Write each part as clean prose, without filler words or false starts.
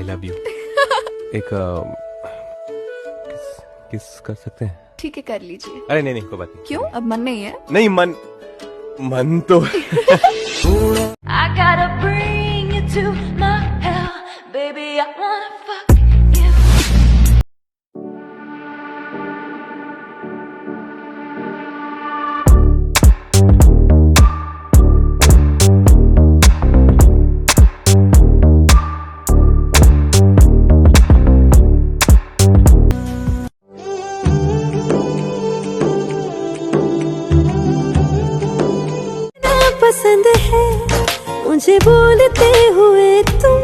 I love you. एक किस कर सकते हैं? ठीक है, कर लीजिए। अरे नहीं कोई बात नहीं। क्यों, अब मन नहीं है? नहीं, मन तो I gotta bring you to my hell, baby. I wanna fuck you. पसंद है मुझे बोलते हुए तुम।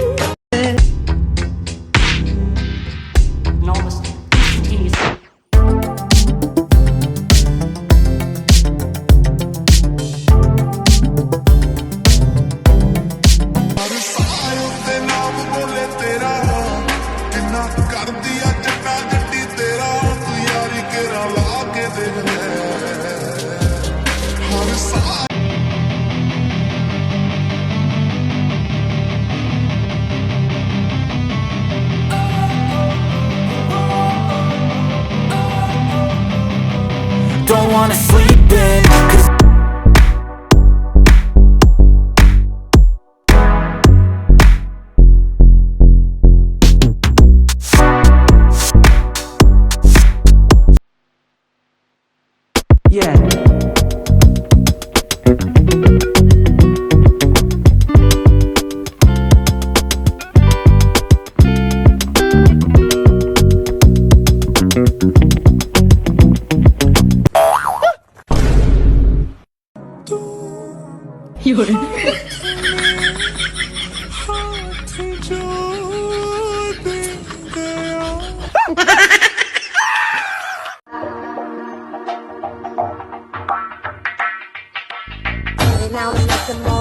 Don't wanna sleep in, 'cause yeah. Now and nothing more.